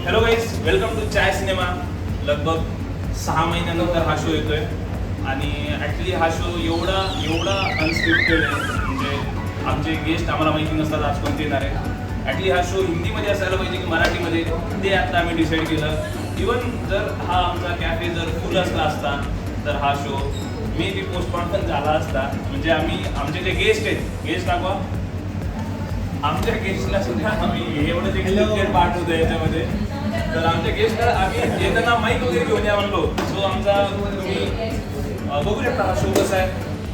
Hello guys, welcome to chai cinema. लगभग 6 महिन्यानंतर हा शो येतोय आणि ॲक्च्युली हा शो एवढा अनस्क्रिप्टेड आहे. म्हणजे आमचे गेस्ट आम्हाला माहिती नसतात आज कोणते येणार आहे. ॲक्च्युली हा शो हिंदीमध्ये असायला पाहिजे की मराठीमध्ये, ते आता आम्ही डिसाईड केलं. इवन जर हा आमचा कॅफे जर फुल असला असता तर हा शो मे बी पोस्टपोन पण झाला असता. म्हणजे आमचे जे गेस्ट आहेत, गेस्ट दाखवा. आमच्या गेस्टला सुद्धा आम्ही एवढं जे क्लिअर पार्ट होतं याच्यामध्ये. तर आमच्या गेस्टला आम्ही येताना माईक वगैरे घेऊन या म्हणलो. सो आमचा तुम्ही बघू शकता हा शो कसा आहे.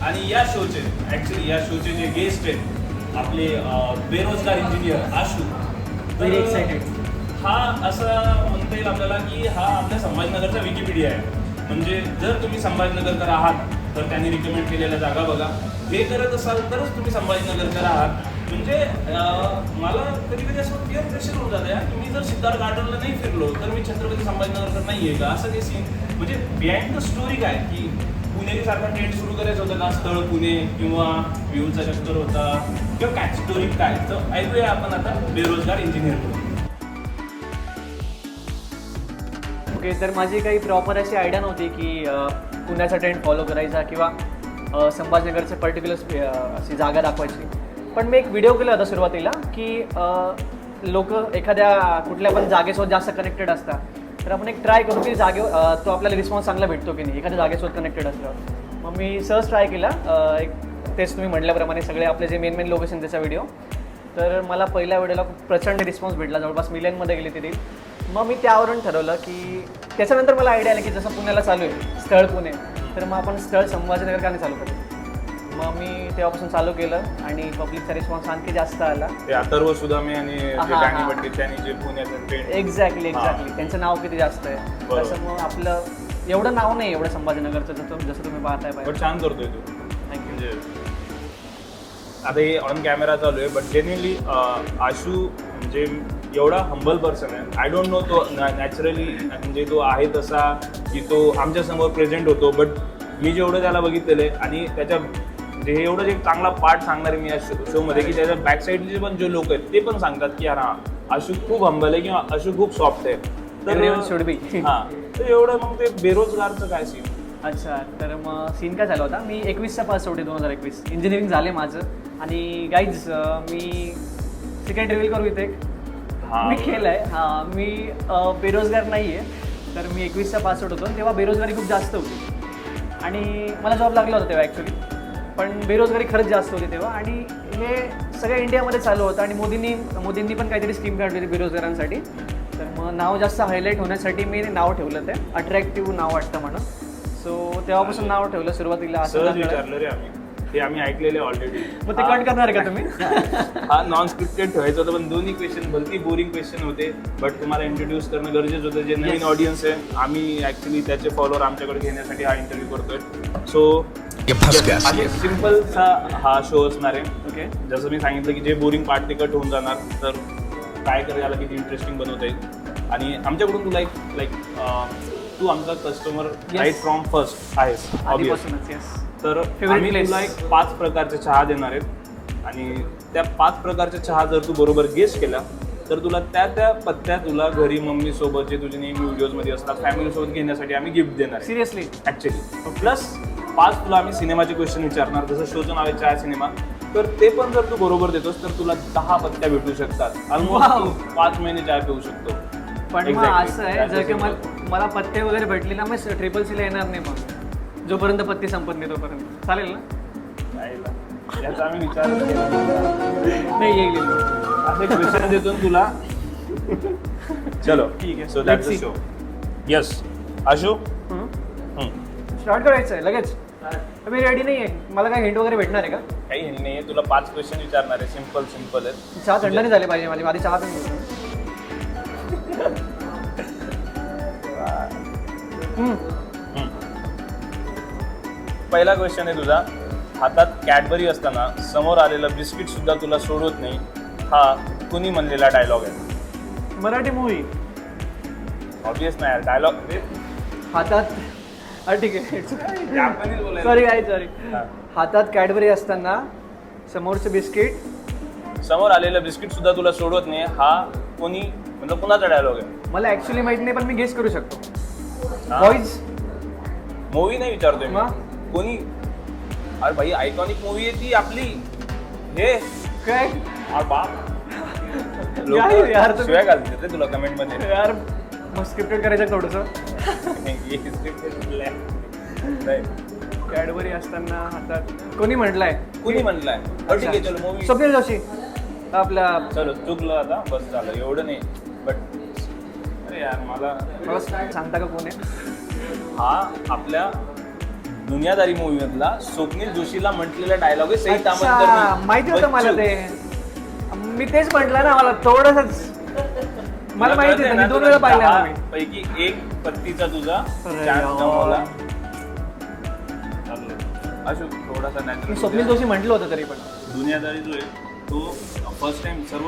आणि या शोचे ॲक्च्युली या शोचे जे गेस्ट आहेत आपले बेरोजगार इंजिनियर आशू. Very excited. हा असं म्हणता येईल आपल्याला की हा आपल्या संभाजीनगरचा विकिपीडिया आहे. म्हणजे जर तुम्ही संभाजीनगरकर आहात तर त्यांनी रिकमेंड केलेल्या जागा बघा. हे करत असाल तरच तुम्ही संभाजीनगरकर आहात. म्हणजे मला कधी कधी असं पिअर प्रेशर होऊन जातं यार, तुम्ही जर सिद्धार्थ गार्डनला नाही फिरलो तर मी छत्रपती संभाजीनगरकर नाही आहे का, असं काही सीन. म्हणजे बिहाइंड द स्टोरी काय की पुणेरीसारखा ट्रेंड सुरू करायचा होता का, स्थळ पुणे किंवा व्ह्यूचा चक्कर होता किंवा काय स्टोरी काय. तर ऐकूया आपण आता बेरोजगार इंजिनियर. ओके, तर माझी काही प्रॉपर अशी आयडिया नव्हती की पुण्याचा ट्रेंड फॉलो करायचा किंवा संभाजीनगरचे पर्टिक्युलर अशी जागा दाखवायची. पण मी एक व्हिडिओ केला होता सुरुवातीला की लोक एखाद्या कुठल्या पण जागेसोबत जास्त कनेक्टेड असतात, तर आपण एक ट्राय करू की तो आपल्याला रिस्पॉन्स चांगला भेटतो की नाही एखाद्या जागेसोबत कनेक्टेड असल्यावर. मग मी सहज ट्राय केला एक तेच तुम्ही म्हटल्याप्रमाणे सगळे आपले जे मेन लोकेशन त्याचा व्हिडिओ. तर मला पहिल्या व्हिडिओला खूप प्रचंड रिस्पॉन्स भेटला, जवळपास मिलियनमध्ये गेली ती रील. मग मी त्यावरून ठरवलं की त्याच्यानंतर मला आयडिया आली की जसं पुण्याला चालू आहे स्थळ पुणे, तर मग आपण स्थळ संभाजीनगर का नाही चालू करू. मग मी तेव्हापासून चालू केलं आणि पब्लिकचा रिस्पॉन्स आणखी जास्त आला. ते अथर्व सुदामे आणि त्यांनी जे पुण्याचं ट्रेंड. एक्झॅक्टली त्यांचं नाव किती जास्त आहे. तसं मग आपलं एवढं नाव नाही एवढं संभाजीनगरचं जसं तुम्ही पाहताय. बट छान करतोय तू. थँक्यू. म्हणजे आता हे ऑन कॅमेरा चालू आहे बट जेन्युअनली आशू म्हणजे एवढा हंबल पर्सन आहे. आय डोंट नो तो नॅचरली म्हणजे तो आहे तसा की तो आमच्यासमोर प्रेझेंट होतो. बट मी जेवढं त्याला बघितलेलं आहे आणि त्याच्या म्हणजे हे एवढं एक चांगला पार्ट सांगणार आहे मी या शोमध्ये की त्याच्या बॅक साईडचे पण जे लोक आहेत ते पण सांगतात की हा आशू खूप हंबल आहे किंवा आशू खूप सॉफ्ट आहे. तर शुड बी. हां, तर एवढं मग ते बेरोजगारचं काय सीन. अच्छा, तर मग सीन काय झाला होता, मी 21चा पास आउट आहे 2021. इंजिनिअरिंग झाले माझं. आणि गाईज मी सिक्रेट रिव्हील करू इथे मी केलं आहे. हां, मी बेरोजगार नाही आहे. तर मी 21चा पास आउट होतो तेव्हा बेरोजगारी खूप जास्त होती आणि मला जॉब लागला होता तेव्हा ॲक्च्युली. पण बेरोजगारी खरंच जास्त होती तेव्हा आणि हे सगळ्या इंडियामध्ये चालू होतं. आणि मोदींनी पण काहीतरी स्कीम काढली होती बेरोजगारांसाठी. तर मग नाव जास्त हायलाईट होण्यासाठी मी नाव ठेवलं, ते अट्रॅक्टिव्ह नाव वाटतं म्हणून. सो तेव्हापासून नाव ठेवलं सुरुवातीला. असं विचारलं रे आम्ही, ते आम्ही ऐकलेले ऑलरेडी. मग ते कट करणार का तुम्ही? हा नॉन स्क्रिप्टेड ठेवायचं होतं पण दोन्ही क्वेश्चन भलती बोरिंग क्वेश्चन होते. बट तुम्हाला इंट्रोड्यूस करणं गरजेचं होतं. जे नवीन ऑडियन्स आहे आम्ही ॲक्च्युली त्याचे फॉलोअर आमच्याकडे घेण्यासाठी हा इंटरव्ह्यू करतोय. सो सिम्पलचा हा शो असणार आहे. ओके, जसं मी सांगितलं की जे बोरिंग पार्ट ते कट होऊन जाणार. तर काय करायला किती इंटरेस्टिंग बनवता येईल. आणि आमच्याकडून तुला लाईक तू आमचा कस्टमर राईट फ्रॉम फर्स्ट आहेस ऑब्वियसली. तर आम्ही तुला एक 5 प्रकारचे चहा देणार आहेत आणि त्या 5 प्रकारच्या चहा जर तू बरोबर गेस केला तर तुला त्या पत्त्या तुला घरी मम्मी सोबत जे तुझे नेहमी व्हिडिओजमध्ये असतात फॅमिली सोबत घेण्यासाठी आम्ही गिफ्ट देणार. सिरियसली ॲक्च्युली प्लस 5 तुला आम्ही सिनेमाचे क्वेश्चन विचारणार. जसं शोचं नाव आहे चाय सिनेमा. तर ते पण जर तू बरोबर देतोस तर तुला 10 पत्त्या भेटू शकतात. ऑलमोस्ट 5 महिने चाय पिऊ शकतो. पण मग असं आहे जर की मला पत्ते वगैरे भेटले ना मग CCCला येणार नाही. मग जोपर्यंत पत्ती संपत नाही तोपर्यंत चालेल ना? याचा आम्ही विचार नाही येईल. असे क्वेश्चन देतो तुला. चलो ठीक आहे. So that's the show. Yes Ashu, start करायचं आहे लगेच. मी रेडी नाही आहे. मला काय हिंट वगैरे भेटणार आहे का? काही हिंट नाही आहे. तुला 5 क्वेश्चन विचारणार आहे. सिम्पल आहेत. चहा थंड नाही झाले पाहिजे माझी. आधी चहा पण घेतो. पहिला क्वेश्चन आहे तुझा. हातात कॅडबरी असताना समोर आलेलं बिस्किट सुद्धा तुला सोडवत नाही, हा कुणी म्हणलेला डायलॉग आहे? मराठी मूवी. ऑब्वियस नाही डायलॉग. हातात ठीक आहे सॉरी. हातात कॅडबरी असताना समोरचं बिस्किट समोर आलेलं बिस्किट सुद्धा तुला सोडवत नाही, हा कोणी मतलब कुणाचा डायलॉग आहे? मला ऍक्च्युली माहित नाही पण मी गेस करू शकतो. हा? बॉईज. मूवी नाही विचारतोय मी. मग? कोणी? अरे भाई आयकॉनिक मूवी आहे ती आपली. हे काय अरे बाप काय यार तुम्ही? शिवाय घालते रे तुला कमेंट मध्ये. यार मग स्क्रिप्टेड करायचं थोडंसं. नाही. कॅडबरी असताना हातात कोणी म्हटलंय? कुणी म्हणलाय? ठीक आहे चलो मूवी. स्वप्नील जोशी आपला. चलो चुकलं आता बस झालं एवढं नाही बट अरे यार मला सांगता का कोण आहे? हा आपल्या दुनियादारी मूवी मधला स्वप्नील जोशीला म्हटलेला डायलॉग आहे सई तामणकर. माहिती होतं मला ते. मी तेच म्हटलं ना मला थोडंसंच मला माहिती आहे. 2 वेळा पाहिलं मी. पैकी एक पत्तीचा तुझा अरे चान्स यार. गमावला. अशू थोडासा मी नॅचरल. स्वप्नील जोशी म्हटलं होतं तरी पण. दुनियादारी जो आहे तो फर्स्ट टाइम सर्व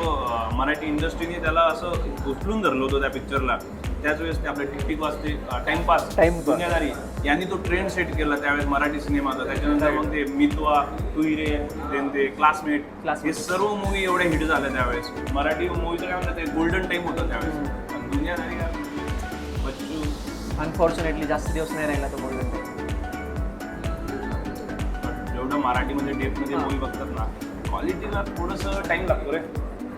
मराठी इंडस्ट्रीने त्याला असं उचलून धरलं होतं त्या पिक्चरला. त्याच वेळेस ते आपले टिकटिक वाजते टाइमपास दुनियादारी यांनी तो ट्रेंड सेट केला त्यावेळेस मराठी सिनेमाचा. त्याच्यानंतर मग ते मितवा, तू रे, देन ते क्लासमेट हे सर्व मूवी एवढे हिट झाले त्यावेळेस. मराठी मूवीचं काय म्हणतात ते गोल्डन टाइम होतं त्यावेळेस. आणि दुनियादारी काय बच्चू अनफॉर्च्युनेटली जास्त दिवस नाही राहिला तो बोलला. जेवढं मराठीमध्ये डेपमध्ये मूवी बघतात ना क्वालिटीला थोडंसं टाइम लागतो रे.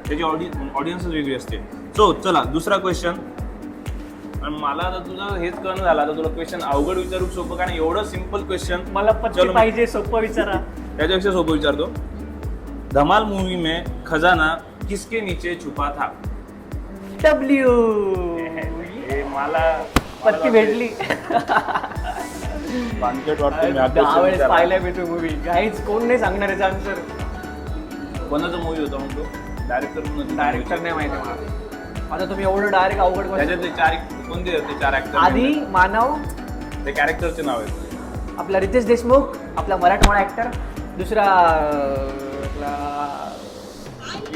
त्याची ऑडियन्सच वेगळी असते. सो चला दुसरा क्वेश्चन. आणि मला आता तुझं हेच कळणं झालं आता तुला क्वेश्चन अवघड विचारू सोपं कारण एवढं सिम्पल क्वेश्चन मला पत्ती पाहिजे सोपं विचारा. त्याच्यापेक्षा सोपं विचारतो. धमाल मूवी में खजाना किसके नीचे छुपा था? डब्ल्यू. मला पत्ती भेटली. बांधकेट वाटतो मी हा 10 question वेळेस विचारला. पाहिलाय मी तो मूवी. काहीच कोण नाही सांगणार याचा आन्सर. कोणाचा मूवी होता मग तो? डायरेक्टर डायरेक्टर नाही माहिती मला. आता तुम्ही एवढं डायरेक्ट अवघड त्याच्यातले चार कोणते होते? 4 ऍक्टर. आधी मानव, ते कॅरेक्टरचे नाव आहेत. आपला रितेश देशमुख, आपला मराठमोळा ऍक्टर. दुसरा आपला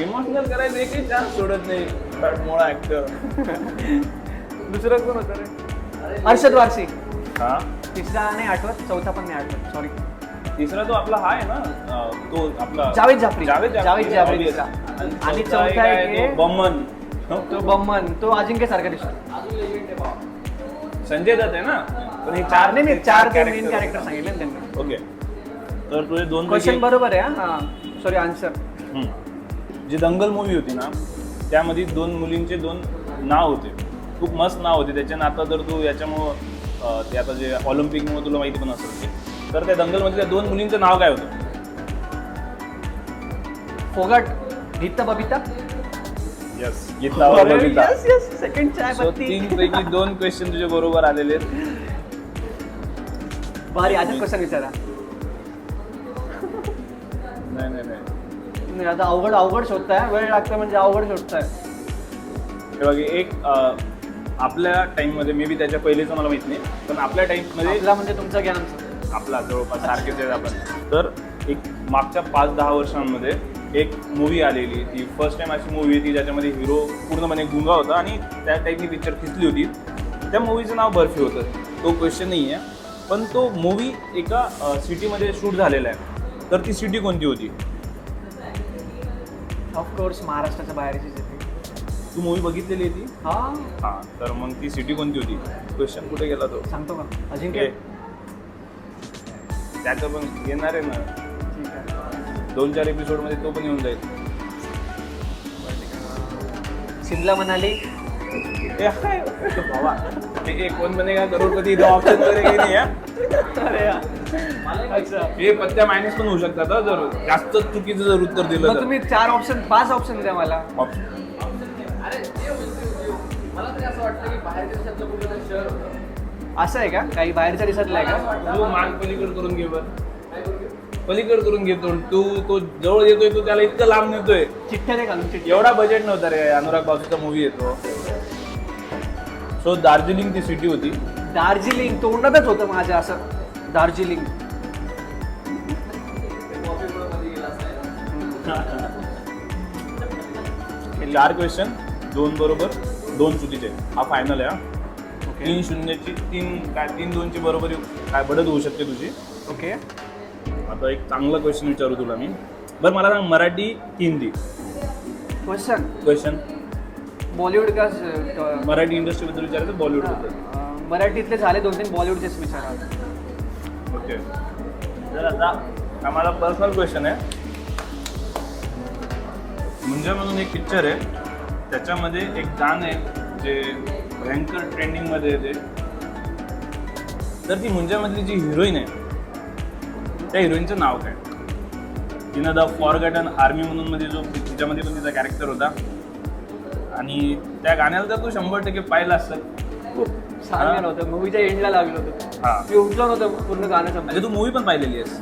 इमोशनल करायचं एकही चान्स सोडत नाही. मोळा ऍक्टर. दुसरं कोण होतं रे? अर्षद वारसी. हा तिसरा नाही आठवत, चौथा पण नाही आठवत. सॉरी. तिसरा तो आपला हा आहे ना तो आपला जावेद जाफरी. जावेद जाफरी तिसरा. आणि चौथा आहे तो बम्मन. तो बम्मन. तो अजिंक्य सारखा दिसतो. संजय दत्त आहे ना. पण हे चार नाही मी 4 ते मेन कॅरेक्टर सांगितले ना त्यांनी. ओके तर तुझे 2 क्वेश्चन बरोबर आहे. हा सॉरी आन्सर. जी दंगल मूवी होती ना त्यामध्ये 2 मुलींचे 2 नाव होते. खूप मस्त नाव होते त्याचे. आता जर तू याच्यामुळं ते आता जे ऑलिम्पिकमुळे तुला माहिती पण असेल ते तर त्या दंगलमधल्या 2 मुलींचं नाव काय होतं? Phogat, Geeta Babita. Yes yes yes second चाय पत्ती. 3 पैकी 2 क्वेश्चन तुझे बरोबर आलेले आहेत. भारी. आता क्वेश्चन विचारा. नाही नाही आता अवघड शोधताय. वेळ लागतं म्हणजे अवघड शोधताय. हे बघ एक आपल्या टाइममध्ये मे बी त्याच्या पहिलेचं मला माहित नाही पण आपल्या टाइममध्ये आपला म्हणजे तुमचा ज्ञान आपला जवळपास सारखेच आहेत आपण. तर एक मागच्या 5-10 वर्षांमध्ये एक मूवी आलेली. ती फर्स्ट टाइम अशी मूवी होती ज्याच्यामध्ये हिरो पूर्णपणे गुंगा होता आणि त्या टाईपनी पिक्चर खिचली होती. त्या मूवीचं नाव बर्फी होतं. तो क्वेश्चन नाही आहे पण तो मूवी एका सिटीमध्ये शूट झालेला आहे. तर ती सिटी कोणती होती? ऑफकोर्स महाराष्ट्राच्या बाहेरचीच येते. तू मूवी बघितलेली आहे ती? हा. तर मग ती सिटी कोणती होती? क्वेश्चन कुठे गेला तो? सांगतो का? अजिंक्य. त्याचं पण येणार आहे ना. ठीक आहे. 2-4 एपिसोडमध्ये तो पण येऊन जाईल. शिमला मनाली. बाबा ते कोण बनेगा करोडपती इथं ऑप्शन वगैरे काही नाही आहे. अरे यार. अच्छा. हे पत्त्या मायनस पण होऊ शकतात जर जास्त चुकीचं जर उत्तर दिलं मग तर. तुम्ही 4 ऑप्शन 5 ऑप्शन द्या मला. असं आहे का? काही बाहेरच्या देशातलं आहे का? तू मान पलीकड करून घे पलीकड करून घेतो. तू तो जवळ येतोय तो त्याला इतकं लांब नेतोय. चिठ्ठ्या नाही घालून चिठ्ठी. एवढा बजेट नव्हता रे. अनुराग बासूचा मूवी येतो. सो दार्जिलिंग ती सिटी होती. दार्जिलिंग तोंडातच होतं माझ्या असं. दार्जिलिंग. 4 क्वेश्चन 2 बरोबर 2 चुकीचे. हा फायनल आहे. 3-0ची 3-2ची बरोबरी काय बढत होऊ शकते तुझी. ओके. आता एक चांगला क्वेश्चन विचारू तुला मी. बरं मला सांग मराठी की हिंदी? क्वेश्चन. बॉलिवूड का मराठी इंडस्ट्रीबद्दल विचारायचं बॉलिवूडबद्दल. मराठीतले झाले 2-3 बॉलिवूडचेच विचारा. ओके. तर आता आम्हाला पर्सनल क्वेश्चन आहे. मुंजा म्हणून एक पिक्चर आहे, त्याच्यामध्ये एक गाणं आहे जे भयंकर ट्रेंडिंगमध्ये येते. तर ती मुंजामधली जी हिरोईन आहे त्या हिरोईनचं नाव काय? तिनं द फॉरगॉटन आर्मी म्हणून मध्ये जो तिच्यामध्ये पण तिचा कॅरेक्टर होता. आणि त्या गाण्याला तर तू 100% पाहिलं असतं. खूप छान गाणं होतं, मूवीच्या एंडला लागलं होतं. हां, मी उठलो नव्हतं पूर्ण गाणं म्हणजे संपलं. तू मूवी पण पाहिलेली आहेस,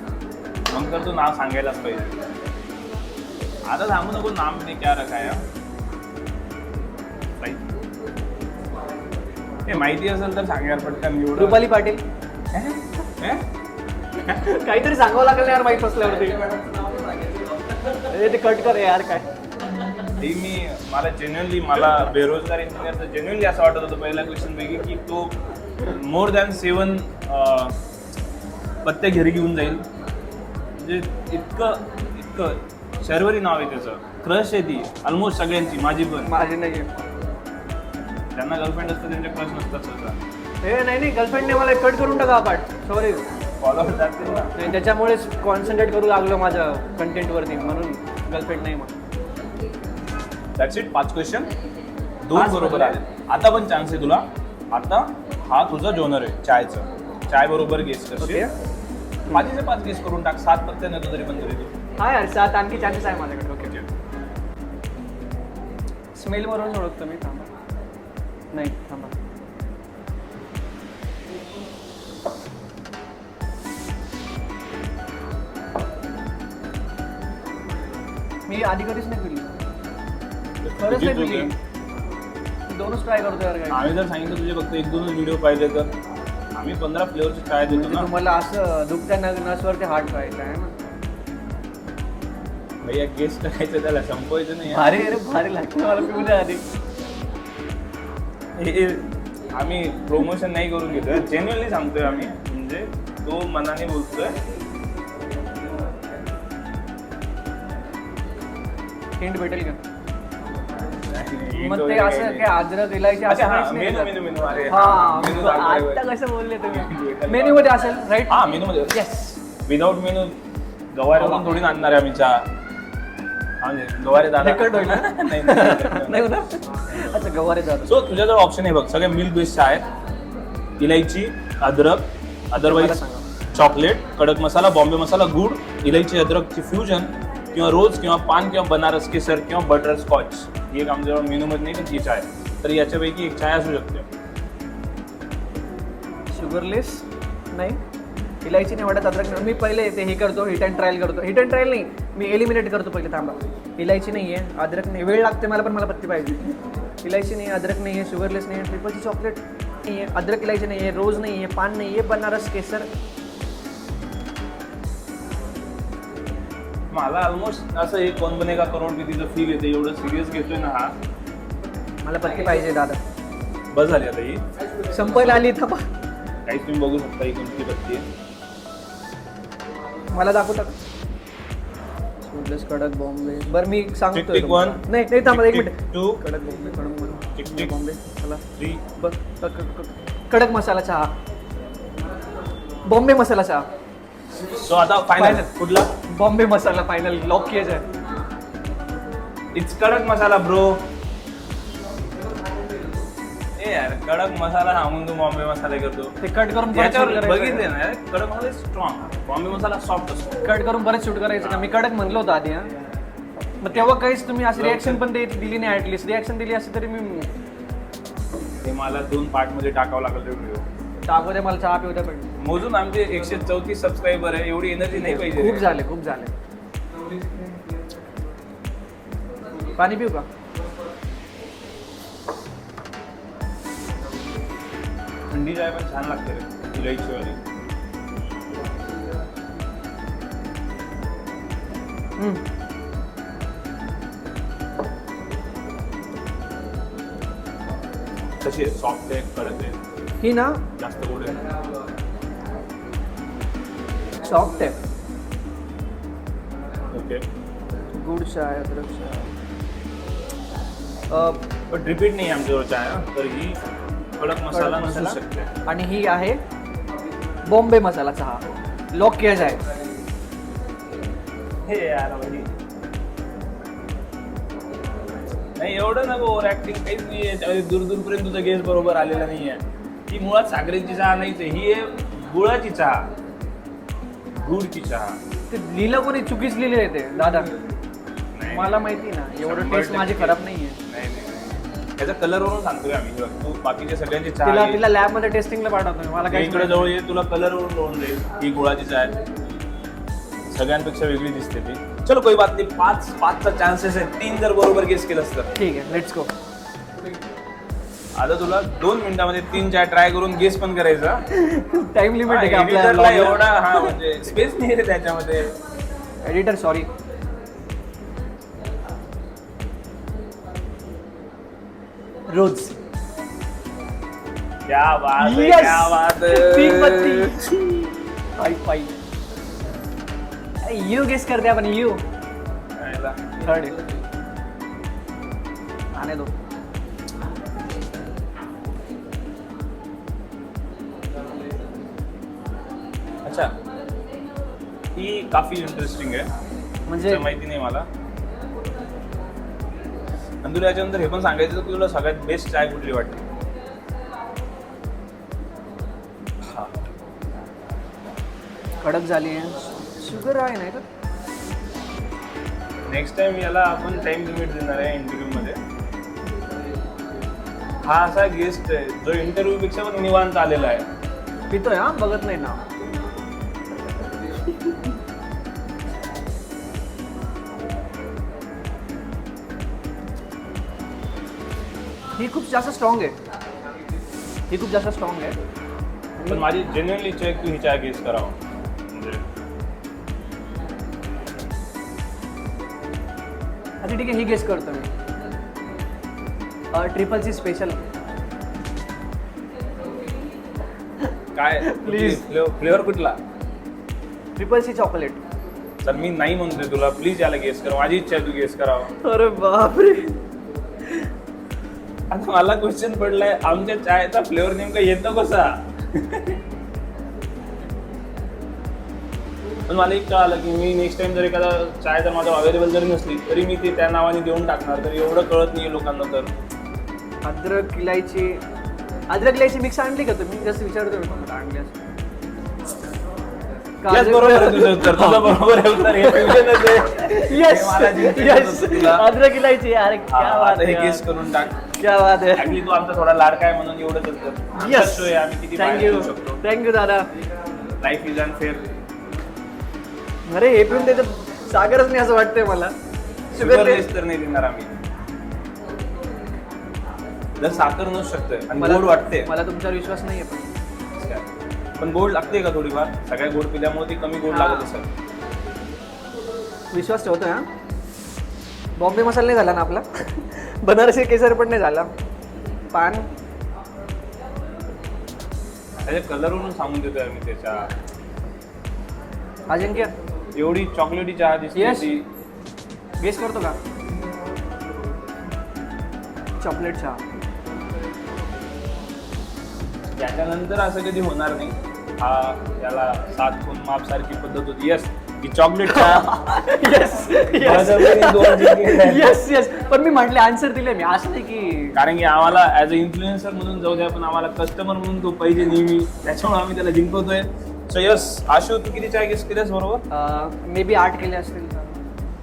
मग तर तू नाव सांगायलाच पाहिजे. आता सांगू नको नाम ने क्या रखा है. हे माहिती असेल तर सांगायला पटकन. एवढं रुपाली पाटील. हे? काहीतरी सांगावं लागेल ना यार माहीत असल्यावरती. ते कट कर यार काय. ते मला बेरोजगार इंजिनियरचं जेन्युअनली असं वाटत होतं पहिल्या क्वेश्चन पैकी की तो मोर दॅन 7 पत्ते घरी घेऊन जाईल. म्हणजे इतकं शर्वरी नाव आहे त्याचं. क्रश आहे ती ऑलमोस्ट सगळ्यांची, माझी पण. माझी नाही. त्यांना गर्लफ्रेंड असतं, त्यांचे क्रश नसतात सहसा. हे नाही गर्लफ्रेंडने मला कट करून टाका पाठ. सॉरी. फॉलोअर जातील ना. नाही त्याच्यामुळेच कॉन्सन्ट्रेट करू लागलो माझ्या कंटेंटवरती, म्हणून गर्लफ्रेंड नाही मग. That's it. 5 क्वेश्चन, 2 पाच बरोबर बरोबर आले. आता पण चान्स आहे तुला. आता हा तुझा जोनर आहे चायचं. चाय बरोबर गेस करशील. ओके. 5 गेस करून टाक. 7 पत्ते नेतो तरी पण तरी तू. हा यार 7 आणखी चान्सेस आहे माझ्याकडे. ओके. स्मेलवरून ओळखतो मी. थांबा. नाही थांबा. मी आधी कधीच नाही पिली. खरंच नाही पिली. दोनच ट्राय करतो यार. काय आम्ही जर सांगितलं तुझे फक्त 1-2 व्हिडिओ पाहिले तर आम्ही 15 फ्लेवरची चाय देतो ना. तुम्हाला असं दुखत्या नसवरती हार्ट करायचं आहे ना. भैया गेस करायचं, त्याला संपवायचं नाही. भारी लागतं मला. पिऊ द्या आधी. हे आम्ही प्रमोशन नाही करून घेतोय, जेन्युअनली सांगतोय आम्ही. म्हणजे तो मनाने बोलतोय. हिंट भेटेल का? मग ते असं काय अद्रक इलायची असं काहीच नाही का? मेनू. अरे आता कसं बोलले तुम्ही? मेन्यू मध्ये असेल राईट? हा, मेनू मध्ये. येस. विदाउट मेनू गवारीवरून थोडी आणणार आहे आम्ही चहा. गवारे दादा नाही होणार. अच्छा गवारे दादा. सो तुझ्याजवळ ऑप्शन आहे बघ. सगळे मिल्क बेस्ड चहा आहेत. इलायची, अद्रक, अदरवाईज चॉकलेट, कडक मसाला, बॉम्बे मसाला, गुड, इलायची अद्रकची फ्युजन, किंवा रोज किंवा पान किंवा बनारस केसर किंवा बटर स्कॉच. ही एक आमच्याजवळ मेनूमध्ये नाही पण ती चाय. तर याच्यापैकी एक चाय असू शकते. शुगरलेस नाही, इलायची नाही वाटत, अद्रक नाही. मी पहिले ते हे करतो, हिट अँड ट्रायल करतो. हिट अँड ट्रायल नाही, मी एलिमिनेट करतो पहिले. थांबा. इलायची नाही आहे, अद्रक नाही. वेळ लागते मला, पण मला पत्ती पाहिजे. इलायची नाही, अद्रक नाही आहे, शुगरलेस नाही आहे, ट्रिपलची चॉकलेट नाही आहे, अद्रक इलायची नाही आहे, रोज नाही आहे, पान नाही आहे, बनारस केसर. मला ऑलमोस्ट असं हे कोण बनेगा करोडपतीचं फील येते. एवढं सिरियस घेतोय ना हा. मला पत्ती पाहिजे दादा. बस झाली आता ही. संपायला आली. थांबा. काहीच तुम्ही बघू शकता ही कोणती पत्ती आहे. मला दाखवता का? कडक बॉम्बे. बरं मी सांगतो. Tick tick 1. नाही थांबा 1 मिनिट. 2. कडक बॉम्बे, टिक टिक बॉम्बे. चला 3. कडक मसाला चहा, बॉम्बे मसाला चहा. सो आता फायनल कुठला? बॉम्बे मसाला फायनल लॉक किया जाए. इट्स कडक मसाला ब्रो. ए यार, कडक मसाला सांगून तू बॉम्बे मसाला करतो. ते कट करून याच्यावर बघितले ना, कडक मसाला स्ट्रॉंग, बॉम्बे मसाला सॉफ्ट असतो. कट करून बरंच शूट करायचं का? मी कडक म्हणलो होतो आधी. मग तेव्हा काहीच तुम्ही अशी रिॲक्शन पण दिली नाही. ऍटलीस्ट रिॲक्शन दिली असती तरी मी. ते मला 2 पार्टमध्ये टाकावं लागलं ते व्हिडिओ. टाकू दे मला, चहा पिऊ द्या पण. मोजून आमचे 134 सबस्क्रायबर आहे. एवढी एनर्जी नाही पाहिजे. खूप झाले. पाणी पिऊ का? थंडी चाय पण छान लागते रे, इलायचीवाली. कशी आहे? सॉफ्ट आहे, कडक आहे, ही ना जास्त गोड आहे. सॉफ्ट आहे. ओके. गुड चाय, अद्रक चाय. पण रिपीट नाही आमच्याजवळ चाय ना, तर ही कडक मसाला नसू मसाला. शकते. आणि ही आहे बॉम्बे मसाला चहा. लॉक किया जाए. हे यार म्हणजे नाही एवढं नको ओव्हर ऍक्टिंग काहीच नाही आहे. दूरपर्यंत तुझा गेस बरोबर आलेला नाही आहे. ही मुळात साखरेची चहा नाहीच आहे, ही आहे गुळाची चहा, गुळची चहा. ते लिहिलं कोणी चुकीच लिहिले ते दादा. नाही. मला माहिती ना, एवढं 100% टेस्ट माझी खराब नाहीये. नाही नाही त्याचा कलरवरून सांगतोय आम्ही. बघ, तू बाकीच्या सगळ्यांची चहा तिला घे. तिला लॅब मध्ये टेस्टिंगला पाठवतो मला हे काही इकडे जवळ ये, तुला कलरवरून लावून देईल. ही गुळाची चहा आहे, सगळ्यांपेक्षा वेगळी दिसते ती. चलो कोई बात नाही. पाचचा चान्सेस आहे. 3 जर बरोबर गेस केलंस तर ठीक आहे. Let's go. आता तुला 2 मिनिटामध्ये 3 चाय ट्राय करून गेस पण करायचा. टाइम लिमिट आहे का एडिटरला आपल्या एवढा हा म्हणजे स्पेस नाही रे त्याच्यामध्ये. Editor sorry. रोज. क्या बात है, Yes! क्या बात है. तीन बत्ती. हाय फाय. यू गेस करते आपण. यू यायला. थर्ड आने दो. अच्छा ही काफी इंटरेस्टिंग आहे म्हणजे म्हणजे माहिती नाही मला. आणि तुला याच्यानंतर हे पण सांगायचं की तुला सगळ्यात बेस्ट चाय कुठली वाटते. हा कडक झाली आहे. शुगर आहे नाही का. नेक्स्ट टाइम याला आपण टाइम लिमिट देणार आहे इंटरव्ह्यू मध्ये. हा असा गेस्ट आहे जो इंटरव्ह्यू पेक्षा पण निवांत आलेला आहे. पितोय हा, बघत नाही ना. ही खूप जास्त स्ट्रॉंग आहे. ही खूप जास्त स्ट्रॉंग आहे. पण माझी जेन्युअनली इच्छा आहे की ही चाय गेस करावं. म्हणजे अच्छा ठीक आहे, ही गेस करतो मी. ट्रिपलची स्पेशल. काय Please. फ्लेवर कुठला. ट्रिपलची चॉकलेट. तर मी नाही म्हणतोय तुला, प्लीज याला गेस कर. माझी इच्छा आहे तू गेस करावं. अरे बापरे. आता मला क्वेश्चन पडलाय आमच्या चायचा फ्लेवर नेमका येतो कसा. पण मला एक कळालं की मी नेक्स्ट टाइम जर एखादा चाय जर माझा अवेलेबल जरी नसली तरी मी ती त्या नावाने देऊन टाकणार. तर एवढं कळत नाही लोकांना. तर अद्रक इलायची मिक्स आणली का तुम्ही. जस्ट विचारतो मी आणली असं. Yes, बरोबर आहे तुझं उत्तर. तुझं बरोबर आहे उत्तर. हे fusionच आहे. यस हे मला जिंकायचं यस. होतं तुला. अद्रक इलायची. अरे हा, क्या बात आता हे है. गेस करून टाक. क्या बात है. ऍक्च्युली तू आमचा थोडा लाडका आहे म्हणून एवढंच असतं. यस. शो आहे आम्ही किती बाहेर थँक्यू जाऊ शकतो. थँक्यू दादा. Life is unfair. अरे हे पिऊन त्याचं सागरच नाही असं वाटतंय मला. शुगर शुगरलेस तर नाही देणार आम्ही. जर साखर नसू शकते आणि मला गोड वाटते. मला तुमच्यावर विश्वास नाहीये पण गोड लागते का थोडीफार. सगळ्या गोड पिल्यामुळे ती कमी गोड लागत असेल. विश्वास ठेवतोय हा. बॉम्बे मसाला नाही झाला ना आपला. बनारसी केसर पण नाही झाला. पान त्याच्या कलरवरून सांगून देतोय आम्ही त्याच्या. अजिंक्य एवढी चॉकलेटी चहा दिसते Yes. ती. गेस करतो का. चॉकलेट चहा. याच्यानंतर असं कधी होणार नाही. हा याला 7 खून माप सारखी पद्धत होती. यस ही चॉकलेट चहा. येस बळजबरीने 2 जिंकले आहेत. Yes yes. पण मी म्हटले आन्सर दिले मी. असं नाही की कारण की आम्हाला ऍज अ इन्फ्लुएन्सर म्हणून जाऊ द्या पण आम्हाला कस्टमर म्हणून तो पाहिजे नेहमी. त्याच्यामुळे आम्ही त्याला जिंकवतोय. सो यस आशू तू किती चाय गेस केल्यास बरोबर. मे बी 8 केले असतील.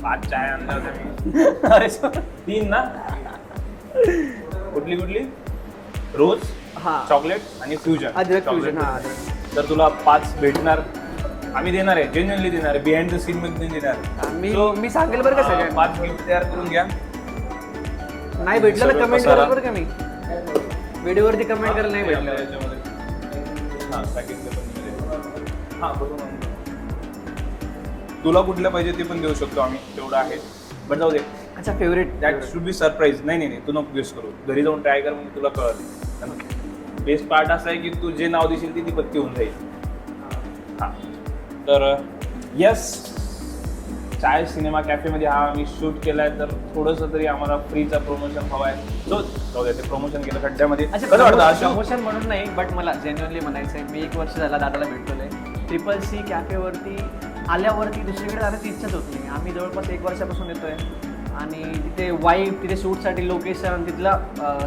5 चाय आणल्या होत्या मी. अरे sorry. 3 ना. कुठली रोज हा चॉकलेट आणि फ्युजन. अद्रक Chocolate फ्युजन. हा fusion. तर तुला 5 भेटणार. आम्ही देणार आहे जेन्युअनली देणार आहे. बिहाइंड द सीन मध्ये देणार. मी सांगेल बरं का सगळ्यांना. 5 गिफ्ट तयार करून घ्या. नाही भेटलं तर सगळं कमेंट पसारा. करा बरं का. मी व्हिडिओवरती कमेंट करायला नाही भेटलं. हां पॅकेजला पण मिळेल. हां बरोबर. तुला कुठल्या पाहिजे ते पण देऊ शकतो आम्ही. तेवढं आहे. बट जाऊ दे. अच्छा favourite. That should be surprise. नाही तू नको गेस करू. घरी जाऊन ट्राय कर मग तुला कळत. बेस्ट पार्ट असा आहे की तू जे नाव देशील ती पत्ती होऊन जाईल. हां तर यस चाय सिनेमा कॅफेमध्ये हा आम्ही शूट केलाय, तर थोडंसं तरी आम्हाला फ्रीचा प्रमोशन हवा आहे. सो जाऊ द्या, ते प्रमोशन केलं खड्ड्यामध्ये. कसं वाटतं आशू? प्रमोशन म्हणून नाही, बट मला जेन्युअनली म्हणायचं आहे, मी 1 वर्ष झाला दादाला भेटतोय. CCC कॅफेवरती आल्यावरती दुसरीकडे जाण्याची इच्छाच होत नाही. आम्ही जवळपास 1 वर्षापासून येतोय आणि तिथे वाईब, तिथे शूटसाठी लोकेशन, तिथला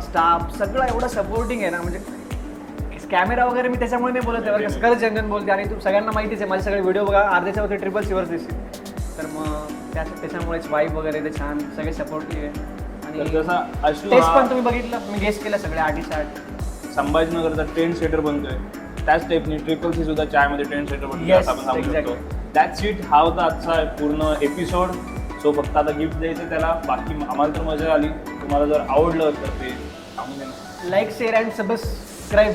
स्टाफ सगळं एवढं सपोर्टिंग आहे ना. म्हणजे कॅमेरा वगैरे मी त्याच्यामुळे नाही बोलत आहे, कसं खरंच जेन्युइन बोलते. आणि तू सगळ्यांना माहितीच आहे, माझे सगळे व्हिडिओ बघा अर्ध्याच्यावरती CCCवर दिसते. तर मग त्याच्यामुळेच वाईब वगैरे ते छान, सगळे सपोर्टिव्ह आहे. आणि जसं आशू टेस्ट पण तुम्ही बघितलं, मी गेस्ट केलं सगळे 8 संभाजीनगरचा ट्रेंड सेटर बनतोय, त्याच टाईपनी CCC सुद्धा चायमध्ये ट्रेंड सेटर बनतोय, Yes, असं आपण सांगू शकतो. exactly. That's it. हा होता आजचा पूर्ण एपिसोड. सो फक्त आता गिफ्ट द्यायचं त्याला. बाकी आम्हाला तर मजा आली. तुम्हाला जर आवडलं तर ते सांगून द्या. Like, share and subscribe.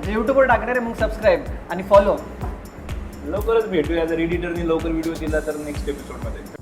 यूट्यूबवर टाकणार आहे, मग सबस्क्राईब आणि फॉलो. लवकरच भेटूया. जर एडिटरनी लवकर व्हिडिओ दिला तर नेक्स्ट एपिसोडमध्ये.